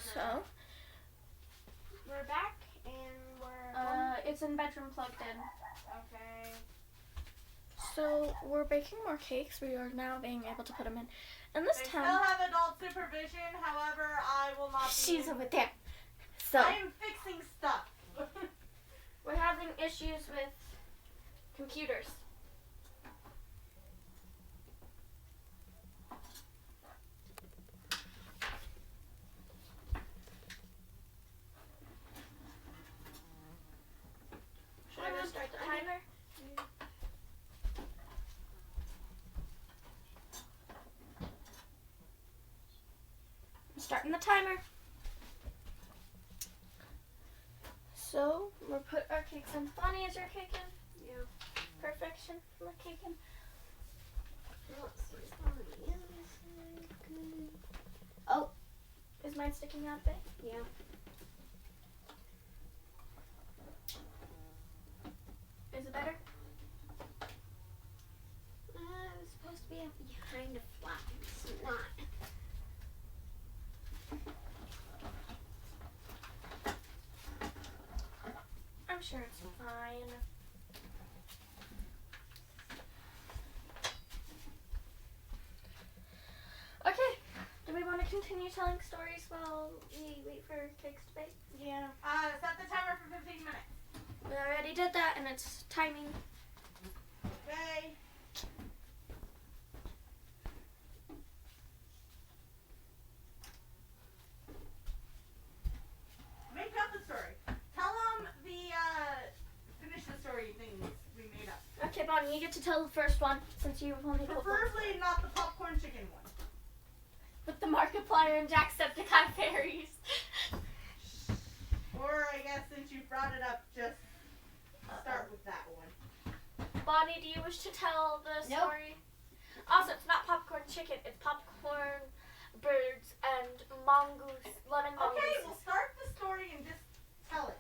So we're back and we're it's in bedroom plugged in. Okay. So we're baking more cakes. We are now being able to put them in. And this They time still have adult supervision, however, I will not be. she's over there. So I am fixing stuff. we're having issues with computers. Should I go start the timer? I'm starting the timer. So we'll put our cakes in. Bonnie, is your cake in? Yeah. Perfection. The cake in. Let's see. It's on the other side. Good. Oh. Is mine sticking out there? Yeah. Is it better? It's supposed to be behind a flat. It's not. I'm sure it's fine. Okay. Do we want to continue telling stories while we wait for cakes to bake? Yeah. Set the timer for 15 minutes. We already did that, and it's timing. Okay. Make up the story. Tell them finish the story things we made up. Okay, Bonnie, you get to tell the first one since you've only put one. Preferably not the popcorn chicken one. With the Markiplier and Jacksepticeye fairies. Or I guess since you brought it up, just start with that one. Bonnie, do you wish to tell the Nope. story? Also, it's not popcorn chicken, it's popcorn birds and mongoose, lemon mongoose. Okay, we'll start the story and just tell it.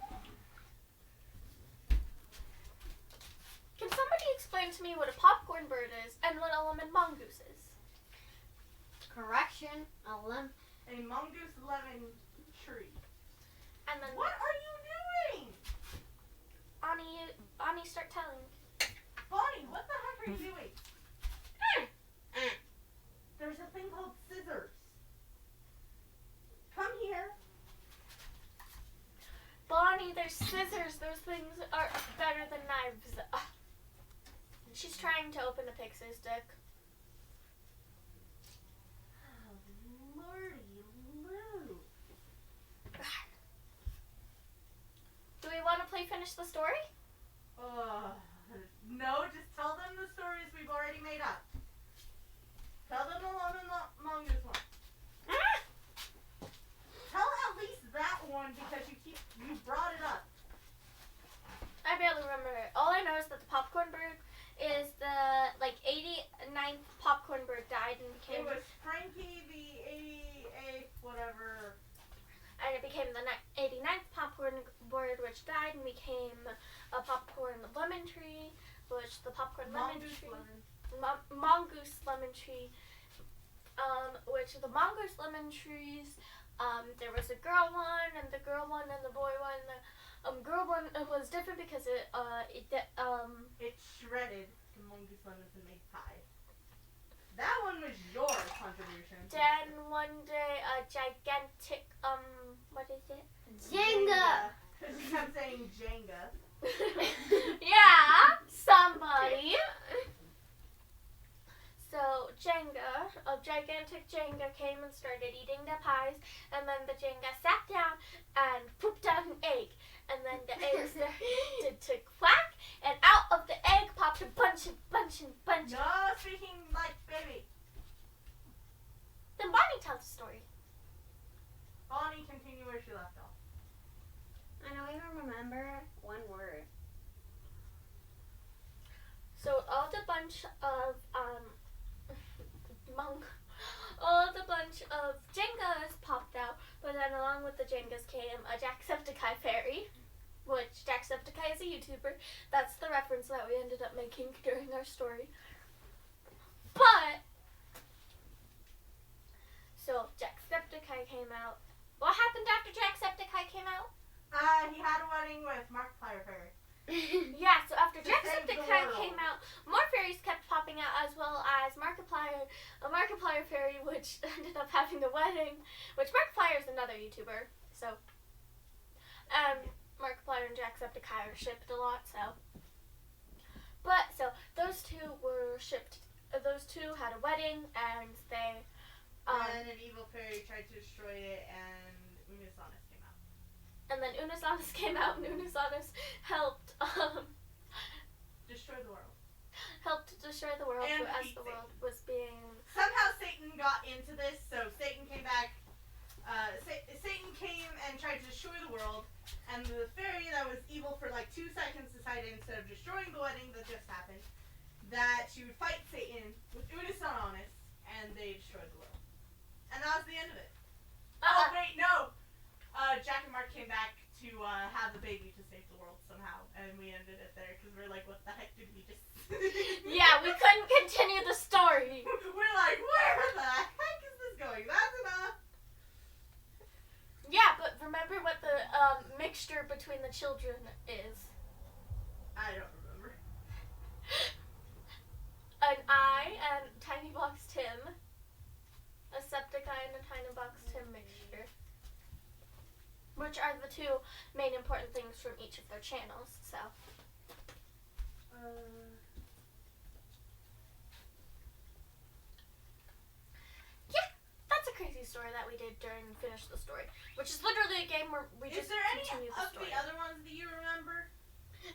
Can somebody explain to me what a popcorn bird is and what a lemon mongoose is? Correction. A mongoose lemon tree. And then What are you doing? Ani, start telling. Bonnie, what the heck are you doing? There's a thing called scissors. Come here. Bonnie, there's scissors. Those things are better than knives. She's trying to open a pixie stick. Oh, Lordy Lou. Do we want to play Finish the Story? No, just tell them the stories we've already made up. Tell them the lemon mongoose one. Tell at least that one because you brought it up. I barely remember it. All I know is that the popcorn bird is the 89th popcorn bird died and became. It was Frankie the 88th whatever. And it became the 89th popcorn bird, which died and became a popcorn lemon tree, which the popcorn Mongoose lemon tree. lemon. Mongoose lemon tree. Which the mongoose lemon trees. There was a girl one and the girl one and the boy one. The girl one was different because it shredded the mongoose lemons and made pie. That one was your contribution. Then one day a gigantic what is it? Jenga. Because you kept saying Jenga. Yeah, somebody. So Jenga, a gigantic Jenga came and started eating the pies, and then the Jenga sat down and pooped out an egg, and then the egg started to quack, and out of the egg popped a bunch. No, speaking like baby. Then Bonnie tells the story. Bonnie, continue where she left off. I don't even remember one word. So all the bunch of Jengas popped out, but then along with the Jengas came a Jacksepticeye fairy, which Jacksepticeye is a YouTuber. That's the reference that we ended up making during our story. But so Jacksepticeye came out. What happened happened after Jacksepticeye came out? He had a wedding with Markiplier Fairy. Yeah, so after To save the Jacksepticeye world. came out, more fairies kept popping out, as well as Markiplier, a Markiplier fairy, which ended up having the wedding, which Markiplier is another YouTuber, so, Markiplier and Jacksepticeye are shipped a lot, so, but, so, those two were shipped, those two had a wedding, and they, And an evil fairy tried to destroy it, and Unisaurus came out. and then Unisaurus came out, and Unisaurus helped, Destroy the world. helped destroy the world And as defeat the world Satan. was being, Somehow Satan got into this, so Satan came back. Satan came and tried to destroy the world, and the fairy that was evil for like 2 seconds decided instead of destroying the wedding that just happened, that she would fight Satan with Unisaurus, and they destroyed the world. And that was the end of it. Oh wait, no! Jack and Mark came back to have the baby to save the world somehow, and we ended it there because we're like, what the heck did we just? yeah, we couldn't continue the story. We're like, where the heck is this going? That's enough. Yeah, but remember what the mixture between the children is. I don't remember. An I and Tiny Box Tim. A Septiceye and a Tiny Box Tim mixture. Which are the two main important things from each of their channels, so. Yeah, that's a crazy story that we did during Finish the Story. Which is literally a game where we Is just there any continue the of story. the other ones that you remember?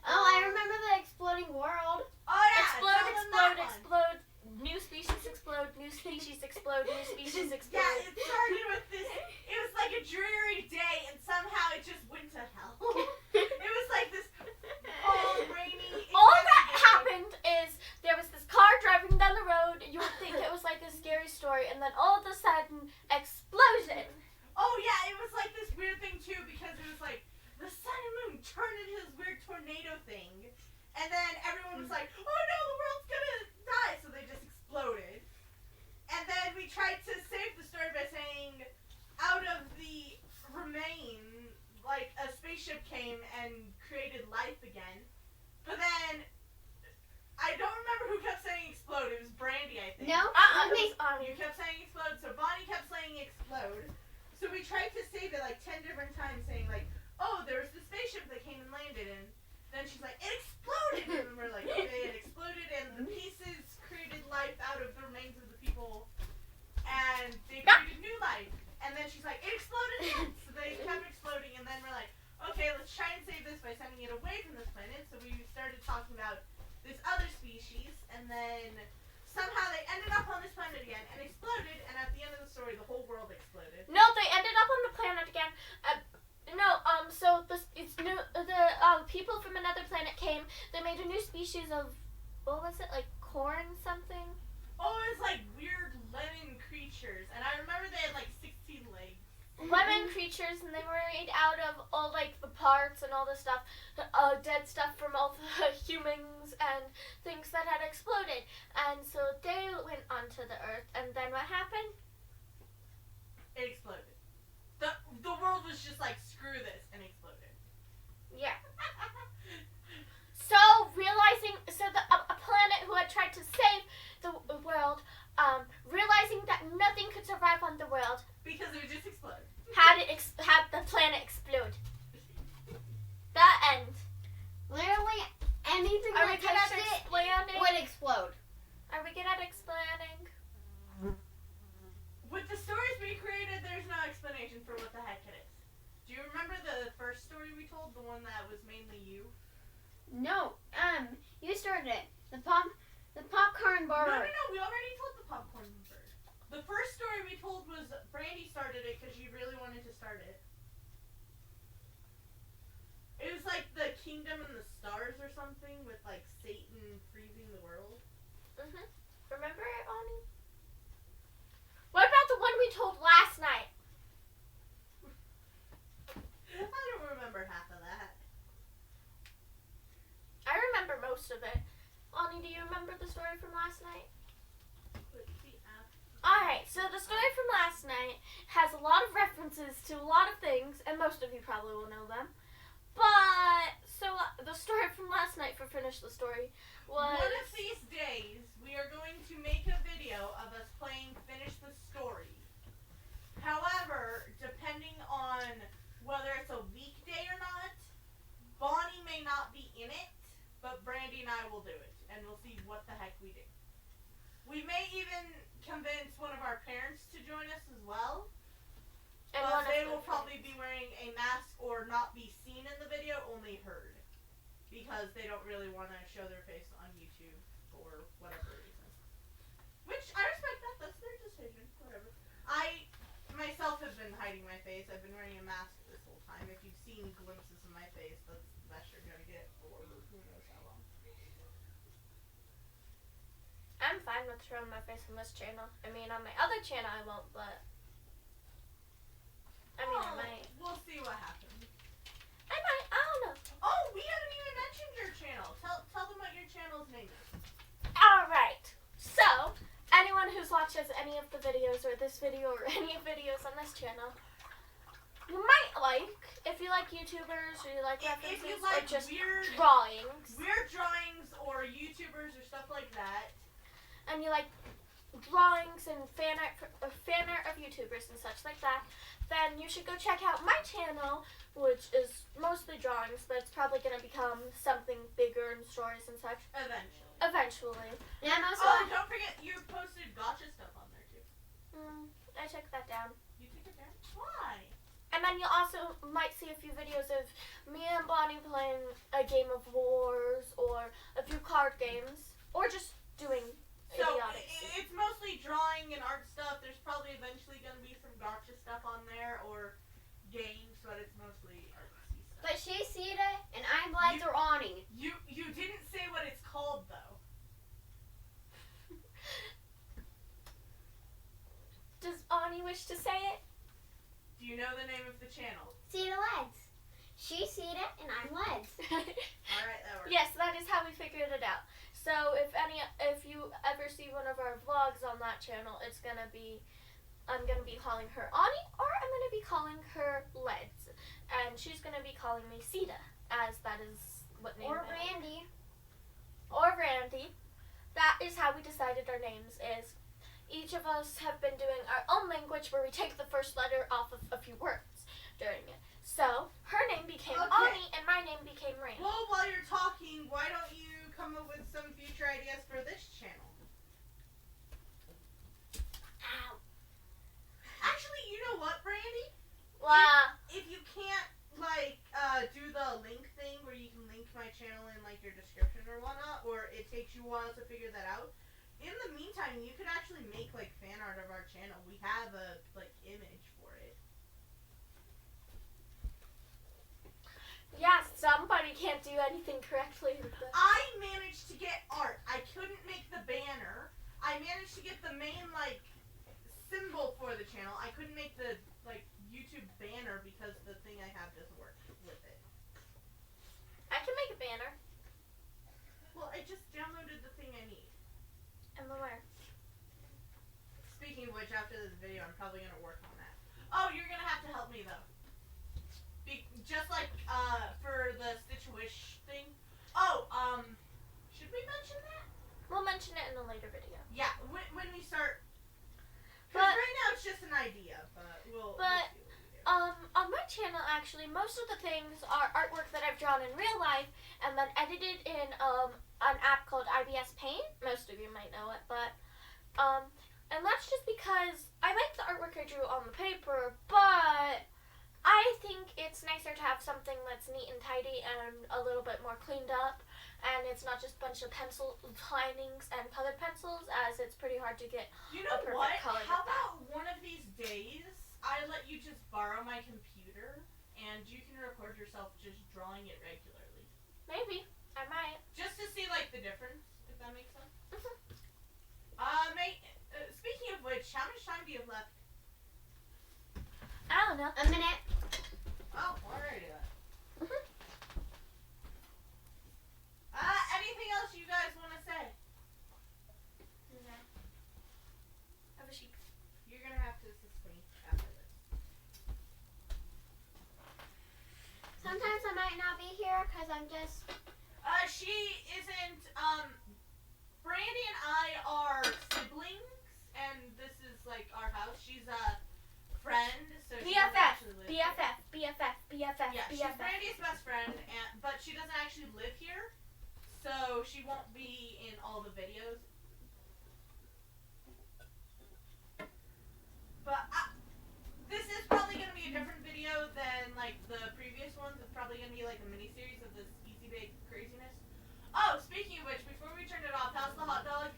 Oh, I remember the exploding world. Oh yeah, Explode, tell them that explode, one. explode. New species explode, new species explode, new species explode. Yeah, it started with this. It was like a dreary day, and somehow it just went to hell. It was like this cold, rainy. All that day. happened is there was this car driving down the road. You would think it was like a scary story, and then all of a sudden, explosion. Oh yeah, it was like this weird thing too, because it was like the sun and moon turned into this weird tornado thing, and then everyone was like, "Oh no, the world's gonna die!" So they just exploded. And then we tried to save the story by saying, out of the remain, like a spaceship came and created life again. But then I don't remember who kept saying explode. It was Brandy, I think. No? It was You kept saying explode, so Bonnie kept saying explode. So we tried to save it like 10 different times, saying like, oh, there was the spaceship that came and landed, and then she's like, it exploded, and we're like, okay, it exploded, and the pieces created life out of the remains of the people, and they created new life. And then she's like, it exploded again, so they kept exploding, and then we're like, okay, let's try and save this by sending it away from this planet. So we started talking about this other species, and then somehow they ended up on this planet again and exploded, and at the end of the story, the whole world exploded. No, they ended up on the planet again. So it's new. The people from another planet came. They made a new species of, what was it, like corn something? Oh, it was like weird lemon creatures, and I remember they had like 16 legs. Lemon creatures, and they were made out of all like the parts and all the stuff, dead stuff from all the humans and things that had exploded. And so they went onto the Earth, and then what happened? It exploded. The world was just like, screw this, and exploded. Yeah. So a planet who had tried to save the world, realizing that nothing could survive on the world, Because it would just explode. had the planet explode. The end. Literally anything Are we that good at touched it explaining? would explode. Are we good at explaining? With the stories we created, there's no explanation for what the heck it is. Do you remember the first story we told? The one that was mainly you? No, you started it. The popcorn bar. No, we already told the popcorn bird. The first story we told was Brandy started it because she really wanted to start it. It was like the Kingdom and the Stars or something with like Satan freezing the world. Mhm. Remember it, Ani? What about the one we told last night? I don't remember half of that. I remember most of it. Ani, do you remember the story from last night? Alright, so the story from last night has a lot of references to a lot of things most of you probably will know them. But, so the story from last night, for Finish the Story, was... One of these days, we are going to make a video of us playing Finish the Story. However, depending on whether it's a weekday or not, Bonnie may not be in it, but Brandy and I will do it, and we'll see what the heck we do. We may even convince one of our parents to join us as well, And but they will the probably be wearing a mask or not be seen in the video, only heard, because they don't really want to show their face on YouTube for whatever reason. Which, I respect that, that's their decision, whatever. I myself have been hiding my face. I've been wearing a mask this whole time. If you've seen glimpses of my face, that's the best you're gonna get for who knows how long. I'm fine with showing my face on this channel. I mean, on my other channel I won't, but... I might. We'll see what happens. I don't know. Oh, we haven't even mentioned your channel. Tell them what your channel's name is. Alright, so, anyone who watches any of the videos, or this video, or any videos on this channel, you might like, if you like YouTubers, or you like references, If you like or just weird drawings, or YouTubers or stuff like that, and you like drawings and fan art of YouTubers and such like that, then you should go check out my channel, which is mostly drawings, but it's probably going to become something bigger and stories and such. Eventually. Yeah, most Oh, and don't forget, you posted gotcha stuff on there too. I took that down. You took it down? Why? And then you also might see a few videos of me and Bonnie playing a game of Wars, or a few card games, or just doing So, idiotic stuff. it's mostly drawing and art stuff. There's probably eventually going to be some gotcha stuff on there, or games, but it's mostly artsy stuff. But she's Sita and I'm Blades or Ani. You didn't say what it's called, though. Does Ani wish to say it? Do you know the name of the channel? Sita Legs. She's Sita and I'm Legs. Alright, that works. Yes, that is how we figured it out. So if you ever see one of our vlogs on that channel, it's gonna be, I'm gonna be calling her Ani, or I'm gonna be calling her Leds, and she's gonna be calling me Sita, as that is what name. Or it is. Randy. Or Randy. That is how we decided our names. Is each of us have been doing our own language where we take the first letter off of a few words during it. So her name became Okay. Ani, and my name became Randy. Well, while you're talking, why don't you come up with some future ideas for this channel? Ow. Actually, you know what, Brandy? Wow. If you can't, do the link thing where you can link my channel in, your description or whatnot, or it takes you a while to figure that out, in the meantime, you could actually make, fan art of our channel. We have a, image for it. Yeah, somebody can't do anything correctly with this. I managed to get art. I couldn't make the banner. I managed to get the main, symbol for the channel. I couldn't make the, YouTube banner because the thing I have doesn't work with it. I can make a banner. Well, I just downloaded the thing I need. And where? Speaking of which, after this video, I'm probably going to work on that. Oh, you're going to have to help me, though. Just for the Stitch Wish thing. Oh, should we mention that? We'll mention it in a later video. Yeah, when we start. Because But- right now it's just an idea, but we'll But, see what we do. On my channel, actually, most of the things are artwork that I've drawn in real life and then edited in an app called IBS Paint. Most of you might know it, but and that's just because I like the artwork I drew on the paper, but I think it's nicer to have something that's neat and tidy and a little bit more cleaned up, and it's not just a bunch of pencil linings and colored pencils, as it's pretty hard to get. You know perfect what? color How with that. about one of these days, I let you just borrow my computer, and you can record yourself just drawing it regularly. Maybe. I might. Just to see, the difference, if that makes sense. Mhm. Speaking of which, how much time do you have left? I don't know. A minute. Oh, alrighty then. Mhm. Anything else you guys want to say? Have a sheep. You're gonna have to sustain after this. Because I'm just. She isn't. Brandy and I are siblings, and this is like our house. She's a friend, so she doesn't BFF, actually live BFF, BFF, BFF, here. Yeah, she's BFF. Brandy's best friend, but she doesn't actually live here, so she won't be in all the videos. But this is probably gonna be a different video than like the previous ones. It's probably gonna be like a mini series of this Easy Bake craziness. Oh, speaking of which, before we turn it off, how's the hot dog?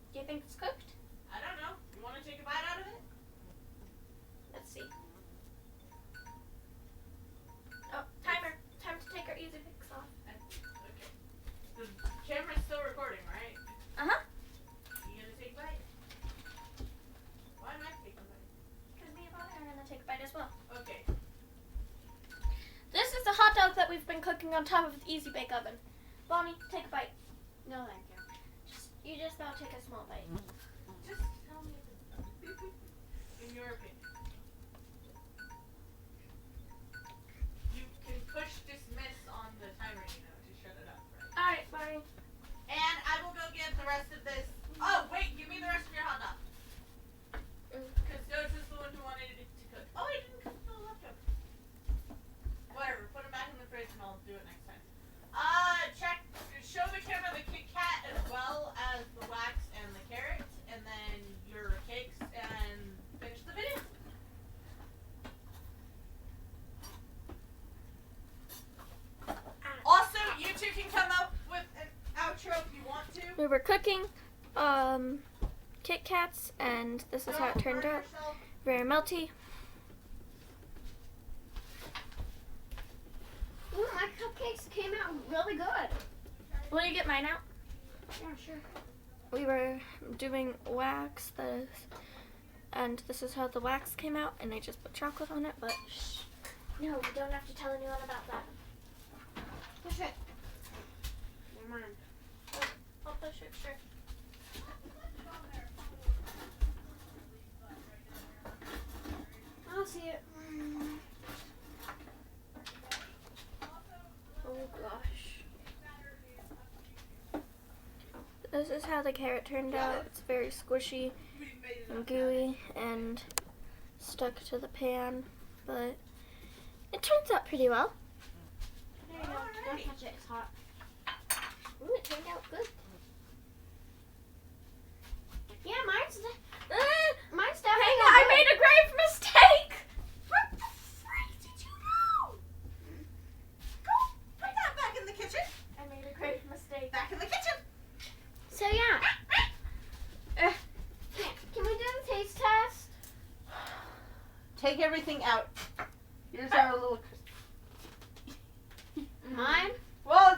Do you think it's cooked? I don't know. You want to take a bite out of it? Let's see. Oh, timer. Time to take our Easy Fix off. Okay. The camera's still recording, right? Uh-huh. You gonna take a bite? Why am I taking a bite? Because me and Bonnie are going to take a bite as well. Okay. This is the hot dog that we've been cooking on top of the Easy Bake Oven. Bonnie, take a bite. No, thank you. You just now take a small bite. Just tell me in your opinion. You can push dismiss on the timer, you know, to shut it up, right? Alright, Bonnie. And I will go get the rest of this. Oh, wait, give me the rest of your hot dog. Because Doge was the one who wanted it to cook. Oh, I didn't cook the leftovers. Whatever, put them back in the fridge and I'll do it next time. Show the camera the Kit Kat as well as the wax and the carrot, and then your cakes, and finish the video. Also, you two can come up with an outro if you want to. We were cooking Kit Kats, and this is how it turned out. Very melty. Ooh, my cupcakes came out really good. Will you get mine out? Yeah, sure. We were doing wax, and this is how the wax came out, and I just put chocolate on it, but shh. No, we don't have to tell anyone about that. Push it. Never mind. I'll push it, sure. I'll see it. Oh gosh. This is how the carrot turned out. It's very squishy and gooey and stuck to the pan, but it turns out pretty well. There you go. Don't touch it. It's hot. Ooh, it turned out good. Yeah, mine's Mine's definitely Hang on, good. I made a grave mistake! What the freak did you do? Go put that back in the kitchen. I made a grave mistake. Back in the kitchen. So yeah. Can we do the taste test? Take everything out. Here's our little. Mine? Well,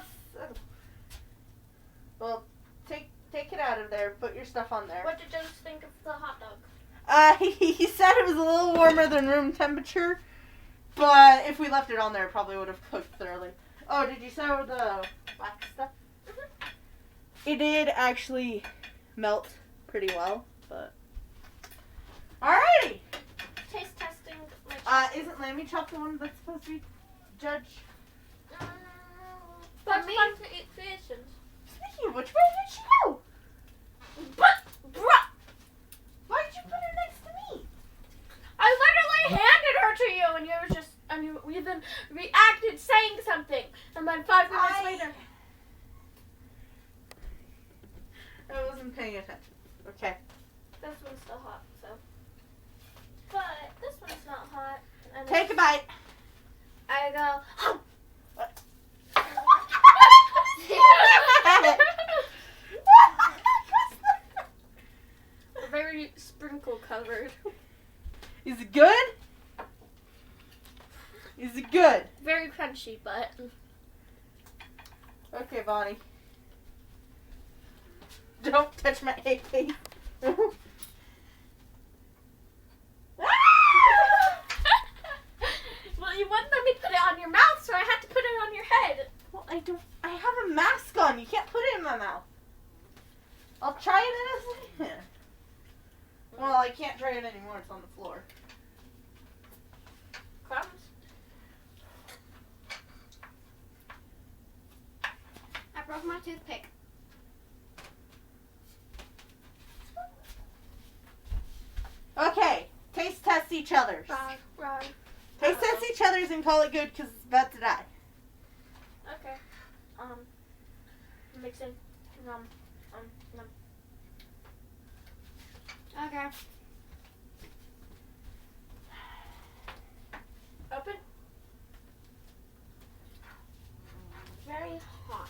take it out of there. Put your stuff on there. What did Joe think of the hot dog? He said it was a little warmer than room temperature, but if we left it on there, it probably would have cooked thoroughly. Oh, did you sew the wax stuff? Mm-hmm. It did actually melt pretty well, but alrighty. Taste testing. Isn't Lammy Chop the one that's supposed to be judge? But me? fun to eat creations. Speaking of which, where did she go? But, bruh! Why did you put her next to me? I literally handed her to you, and you were just, and you even reacted saying something, and then 5 minutes later. I wasn't paying attention. Okay. This one's still hot, so. But this one's not hot. And Take a bite. I go. Very sprinkle covered. Is it good? Is it good? Very crunchy, but. Okay, Bonnie. Don't touch my AK. Well, you wouldn't let me put it on your mouth, so I had to put it on your head. Well, I have a mask on. You can't put it in my mouth. I'll try it in a second. Well, I can't try it anymore. It's on the floor. Crumbs. Where's my toothpick? Okay, taste test each other's. Right. Taste test each other's and call it good because it's about to die. Okay. Mixing. Nom. Okay. Open. Very hot.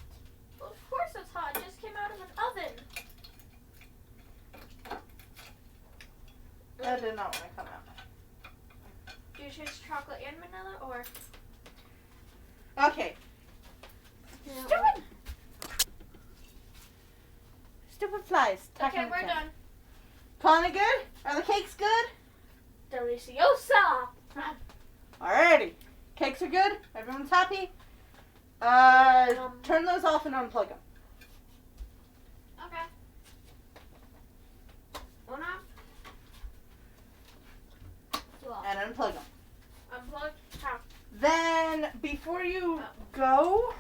Well, of course it's hot. It just came out of an oven. That did not want to come out. Do you choose chocolate and vanilla or? Okay. Stupid. Stupid flies. Okay, we're done. Calling it good? Are the cakes good? Deliciosa. Alrighty. Cakes are good. Everyone's happy. Turn those off and unplug them. Okay. One off. Two off. And unplug them. Unplug. How? Then, before you go,